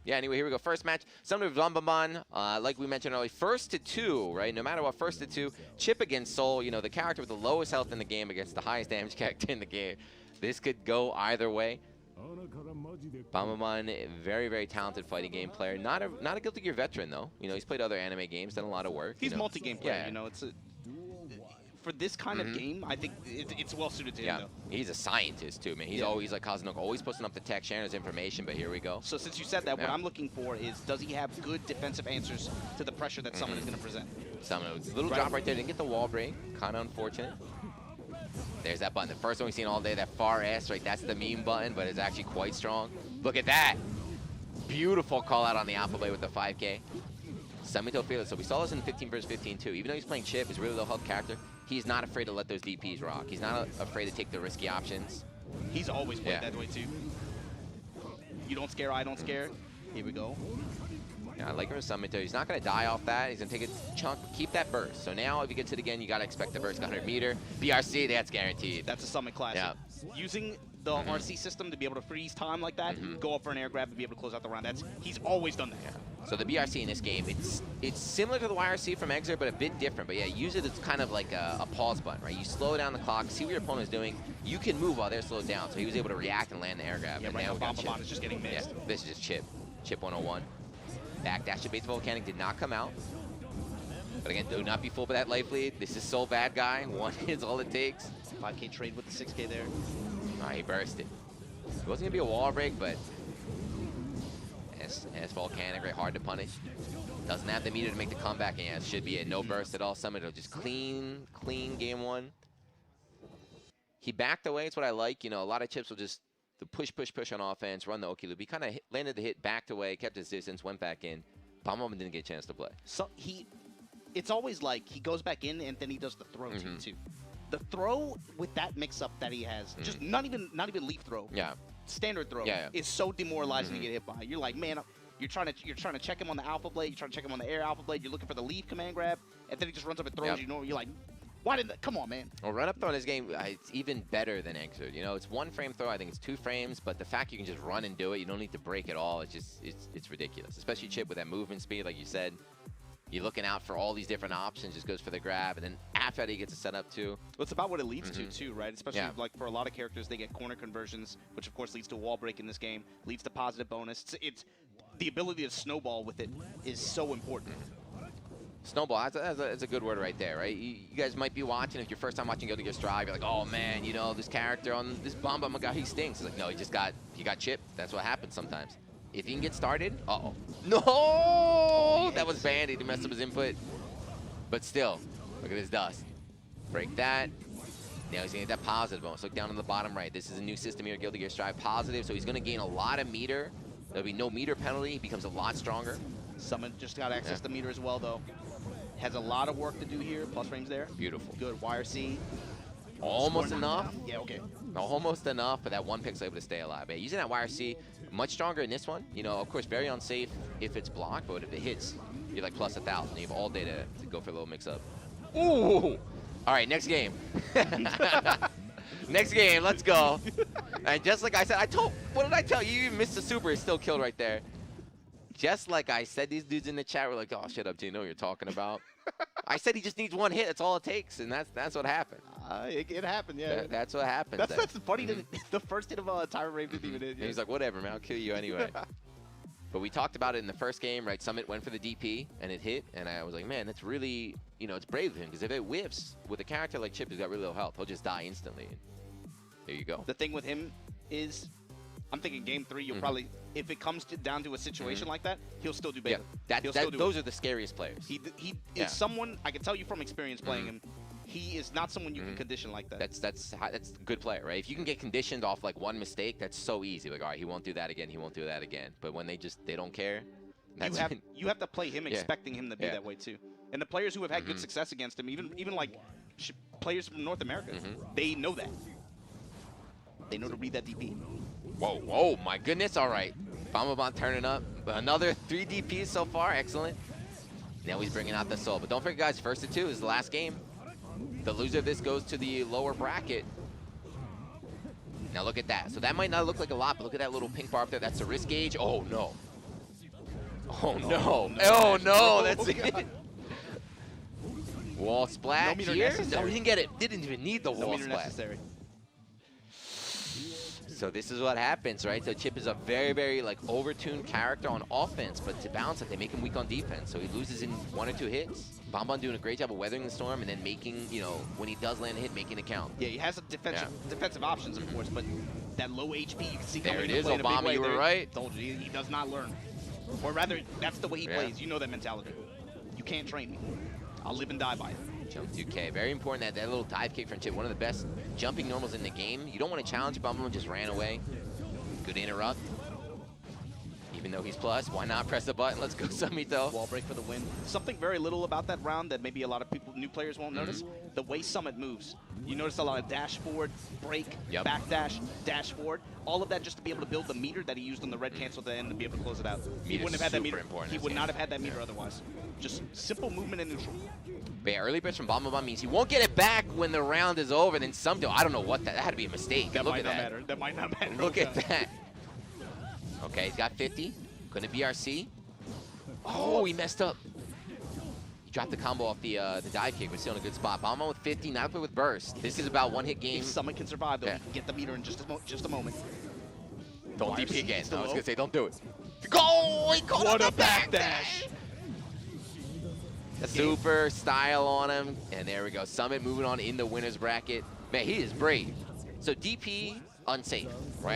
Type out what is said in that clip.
Yeah, anyway, here we go. First match, Summoner BNBBN, like we mentioned earlier, first to 2, right? No matter what, first to 2. Chip against Soul, you know, the character with the lowest health in the game against the highest damage character in the game. This could go either way. BNBBN, very, very talented fighting game player. Not a Guilty Gear veteran, though. You know, he's played other anime games, done a lot of work. He's multi-game player, yeah. you know. It's for this kind of game, I think it's well suited to him, though. He's a scientist, too, man. He's always, like Kazunoko, always posting up the tech, sharing his information, but here we go. So since you said that, what I'm looking for is, does he have good defensive answers to the pressure that someone is going to present? Someone, little drop right there, didn't get the wall break. Kind of unfortunate. There's that button. The first one we've seen all day, that far S, right? That's the meme button, but it's actually quite strong. Look at that. Beautiful call out on the Alpha Blade with the 5K. Samito fearless. So we saw this in 15 vs 15 too. Even though he's playing Chip, his really low health character, he's not afraid to let those DPs rock. He's not afraid to take the risky options. He's always played that way too. You don't scare, I don't scare. Here we go. Yeah, I like him Samito. He's not going to die off that. He's going to take a chunk, keep that burst. So now if he gets it again, you got to expect the burst 100 meter. BRC, that's guaranteed. That's a Summit classic. Yeah. Using the RC system to be able to freeze time like that, go up for an air grab and be able to close out the round. He's always done that. Yeah. So the BRC in this game, it's similar to the YRC from Exer, but a bit different. But yeah, use it as kind of like a pause button, right? You slow down the clock, see what your opponent is doing. You can move while they're slowed down. So he was able to react and land the air grab. Yeah, right now BNBBN is just getting missed. Yeah, this is just Chip. Chip 101. Backdash to base volcanic did not come out. But again, do not be fooled by that life lead. This is so bad guy. One is all it takes. 5K trade with the 6K there. He bursted. It wasn't going to be a wall break, but as volcanic, right, hard to punish. Doesn't have the meter to make the comeback, and yeah, it should be a no burst at all. Summit, just clean game one. He backed away. It's what I like. You know, a lot of Chips will just push on offense, run the Oki loop. He kind of landed the hit, backed away, kept his distance, went back in. BNBBN didn't get a chance to play. So it's always like he goes back in and then he does the throw too. The throw with that mix-up that he has, just not even leaf throw. Yeah. Standard throw is so demoralizing to get hit by. You're like, man, you're trying to check him on the Alpha Blade, you're trying to check him on the air Alpha Blade, you're looking for the leaf command grab, and then he just runs up and throws you. You're like, why didn't that? Come on, man. Well, run up throw in this game, it's even better than Exert. You know, it's 1 frame throw. I think it's 2 frames, but the fact you can just run and do it, you don't need to break at all. It's just it's ridiculous. Especially Chip with that movement speed, like you said. You're looking out for all these different options, just goes for the grab, and then after that he gets a setup too. Well, it's about what it leads to too, right? Especially like for a lot of characters, they get corner conversions, which of course leads to a wall break in this game, leads to positive bonus. It's the ability to snowball with it is so important. Snowball, that's a good word right there, right? You guys might be watching, if you're first time watching Guilty Gear Strive, you're like, oh man, you know, this character on this BNBBN guy, he stinks. It's like, no, he got chipped. That's what happens sometimes. If he can get started, no! That was banned. He messed up his input. But still, look at this dust. Break that. Now he's going to get that positive bonus. Look down on the bottom right. This is a new system here, Guilty Gear Strive positive, so he's going to gain a lot of meter. There'll be no meter penalty. He becomes a lot stronger. Summon just got access to meter as well, though. Has a lot of work to do here. Plus frames there. Beautiful. Good. YRC. Almost enough. Yeah, okay. Almost enough, but that one pick's able to stay alive. Yeah, using that YRC, much stronger in this one. You know, of course, very unsafe if it's blocked, but if it hits, you're like plus 1,000. You have all day to go for a little mix-up. Ooh! All right, next game. Next game, let's go. And just like I said, what did I tell you? You missed the super, it's still killed right there. Just like I said, these dudes in the chat were like, oh, shut up, G, you know what you're talking about. I said he just needs 1 hit. That's all it takes, and that's what happened. It happened, yeah. That's what happened. That's funny. The first hit of Tyra Rave didn't even hit. Yeah. He's like, whatever, man. I'll kill you anyway. But we talked about it in the first game, right? Summit went for the DP, and it hit, and I was like, man, that's really, you know, it's brave of him, because if it whiffs with a character like Chip who's got really low health, he'll just die instantly. There you go. The thing with him is, I'm thinking game 3, you'll probably, if it comes down to a situation like that, he'll still do better. Yeah, those are the scariest players. He is someone, I can tell you from experience playing him, he is not someone you can condition like that. That's a good player, right? If you can get conditioned off like 1 mistake, that's so easy. Like, all right, he won't do that again. He won't do that again. But when they don't care. You have to play him expecting him to be that way too. And the players who have had good success against him, even like players from North America, they know that. They know to read that DP. Whoa, whoa, my goodness. All right. BNBBN turning up. Another 3 DPs so far. Excellent. Now he's bringing out the soul. But don't forget, guys, first to 2 is the last game. The loser of this goes to the lower bracket. Now look at that. So that might not look like a lot, but look at that little pink bar up there. That's the risk gauge. Oh, no. Oh no! Oh no! That's it. Wall splash meter here? necessary. No, we didn't get it. Didn't even need the No wall meter splash. necessary. So this is what happens, right? So Chip is a very, very like overtuned character on offense, but to balance it, they make him weak on defense. So he loses in 1 or 2 hits. Bonbon doing a great job of weathering the storm and then making, you know, when he does land a hit, making it count. Yeah, he has a defensive options, of course, but that low HP you can see There coming it into is, play in a big Obama, way. you were right. Told you, he does not learn. Or rather, that's the way he Yeah. plays. You know that mentality. You can't train me. I'll live and die by it. Jump 2K. Very important that little dive kick from Chip. One of the best jumping normals in the game. You don't want to challenge Bonbon, just ran away. Good interrupt. Even though he's plus, why not press the button? Let's go, Summito. Wall break for the win. Something very little about that round that maybe a lot of people, new players won't notice. The way Summit moves. You notice a lot of dash forward, break, back dash forward. All of that just to be able to build the meter that he used on the red cancel at the end to be able to close it out. He wouldn't have had that meter. He would not have had that meter otherwise. Just simple movement and neutral. But yeah, early burst from Bonbon means he won't get it back when the round is over. Then Summito, I don't know what that had to be a mistake. That Look might at not that. matter. That might not matter. Look at that. Okay, he's got 50. Gonna BRC. Oh, he messed up. He dropped the combo off the dive kick, but still in a good spot. Bonbon with 50, now play with burst. This is about one-hit game. If Summit can survive, though, Yeah. he can get the meter in just a moment. Don't Wires DP again. I still was low. gonna say, don't do it. Go! He caught What on a the back dash! Super style on him, and there we go. Summit moving on in the winner's bracket. Man, he is brave. So DP, unsafe, right?